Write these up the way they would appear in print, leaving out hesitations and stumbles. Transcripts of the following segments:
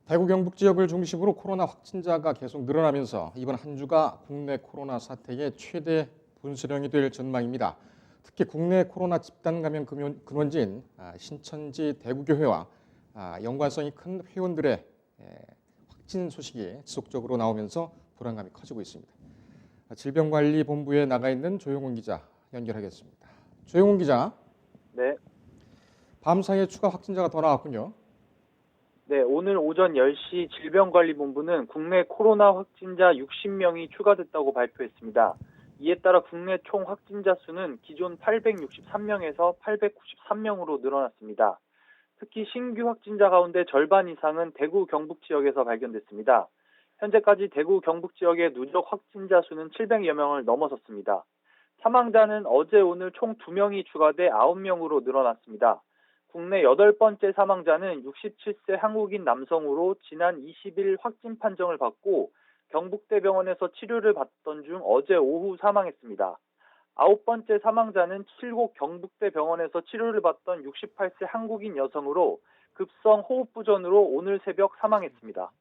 대구 경북 지역을 중심으로 코로나 확진자가 계속 늘어나면서 이번 한 주가 국내 코로나 사태의 최대 분수령이 될 전망입니다. 특히 국내 코로나 집단 감염 근원지인 신천지 대구교회와 연관성이 큰 회원들의 확진 소식이 지속적으로 나오면서 불안감이 커지고 있습니다. 질병관리본부에 나가 있는 조용훈 기자 연결하겠습니다. 조용훈 기자. 네. 밤사이에 추가 확진자가 더 나왔군요. 네, 오늘 오전 10시 질병관리본부는 국내 코로나 확진자 60명이 추가됐다고 발표했습니다. 이에 따라 국내 총 확진자 수는 기존 863명에서 893명으로 늘어났습니다. 특히 신규 확진자 가운데 절반 이상은 대구 경북 지역에서 발견됐습니다. 현재까지 대구 경북 지역의 누적 확진자 수는 700여 명을 넘어섰습니다. 사망자는 어제 오늘 총 2명이 추가돼 9명으로 늘어났습니다. 국내 8번째 사망자는 67세 한국인 남성으로 지난 20일 확진 판정을 받고 경북대병원에서 치료를 받던 중 어제 오후 사망했습니다. 9번째 사망자는 칠곡 경북대병원에서 치료를 받던 68세 한국인 여성으로 급성 호흡부전으로 오늘 새벽 사망했습니다.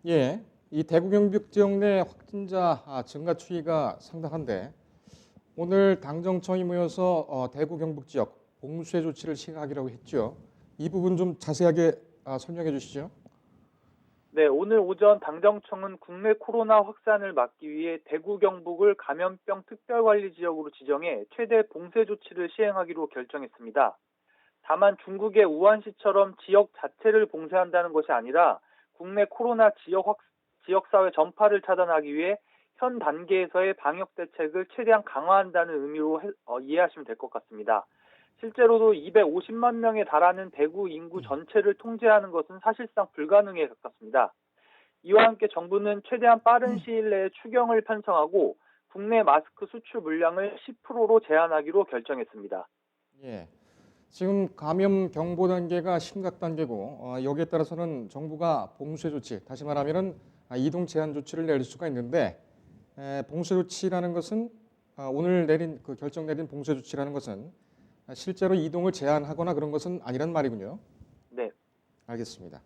예, 이 대구 경북 지역 내 확진자 증가 추이가 상당한데 오늘 당정청이 모여서 대구 경북 지역 봉쇄 조치를 시행하기로 했죠. 이 부분 좀 자세하게 설명해 주시죠. 네, 오늘 오전 당정청은 국내 코로나 확산을 막기 위해 대구 경북을 감염병 특별관리 지역으로 지정해 최대 봉쇄 조치를 시행하기로 결정했습니다. 다만 중국의 우한시처럼 지역 자체를 봉쇄한다는 것이 아니라 국내 코로나 지역사회 전파를 차단하기 위해 현 단계에서의 방역 대책을 최대한 강화한다는 의미로 이해하시면 될 것 같습니다. 실제로도 250만 명에 달하는 대구 인구 전체를 통제하는 것은 사실상 불가능에 가깝습니다. 이와 함께 정부는 최대한 빠른 시일 내에 추경을 편성하고 국내 마스크 수출 물량을 10%로 제한하기로 결정했습니다. 예, 지금 감염 경보 단계가 심각 단계고 여기에 따라서는 정부가 봉쇄 조치, 다시 말하면은 이동 제한 조치를 낼 수가 있는데 봉쇄 조치라는 것은 오늘 결정 내린 봉쇄 조치라는 것은 실제로 이동을 제한하거나 그런 것은 아니란 말이군요. 네. 알겠습니다.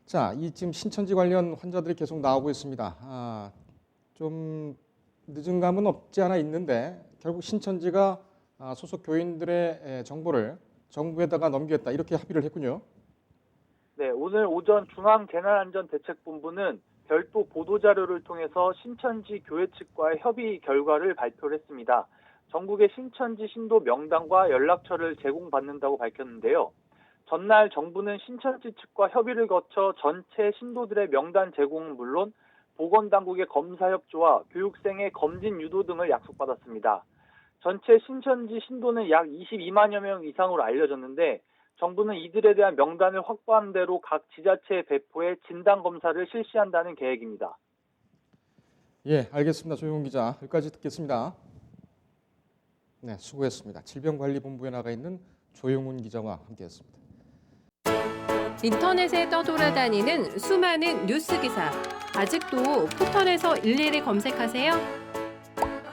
자, 이 지금 신천지 관련 환자들이 계속 나오고 있습니다. 좀 늦은 감은 없지 않아 있는데 결국 신천지가 소속 교인들의 정보를 정부에다가 넘기겠다 이렇게 합의를 했군요. 네, 오늘 오전 중앙재난안전대책본부는 별도 보도자료를 통해서 신천지 교회 측과의 협의 결과를 발표를 했습니다. 전국의 신천지 신도 명단과 연락처를 제공받는다고 밝혔는데요. 전날 정부는 신천지 측과 협의를 거쳐 전체 신도들의 명단 제공은 물론 보건당국의 검사 협조와 교육생의 검진 유도 등을 약속받았습니다. 전체 신천지 신도는 약 22만여 명 이상으로 알려졌는데 정부는 이들에 대한 명단을 확보한 대로 각 지자체에 배포해 진단검사를 실시한다는 계획입니다. 예, 알겠습니다. 조용훈 기자, 여기까지 듣겠습니다. 네, 수고했습니다. 질병관리본부에 나가 있는 조용훈 기자와 함께했습니다. 인터넷에 떠돌아다니는 수많은 뉴스 기사. 아직도 포털에서 일일이 검색하세요?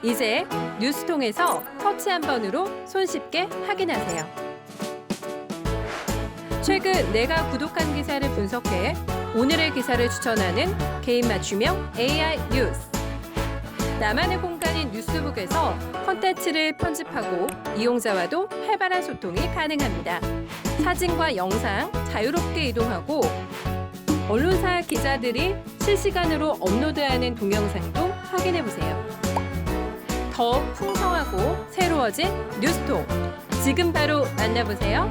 이제 뉴스통에서 터치 한 번으로 손쉽게 확인하세요. 최근 내가 구독한 기사를 분석해 오늘의 기사를 추천하는 개인 맞춤형 AI 뉴스. 나만의 공간인 뉴스북에서 콘텐츠를 편집하고 이용자와도 활발한 소통이 가능합니다. 사진과 영상 자유롭게 이동하고 언론사 기자들이 실시간으로 업로드하는 동영상도 확인해보세요. 더 풍성하고 새로워진 뉴스통. 지금 바로 만나보세요.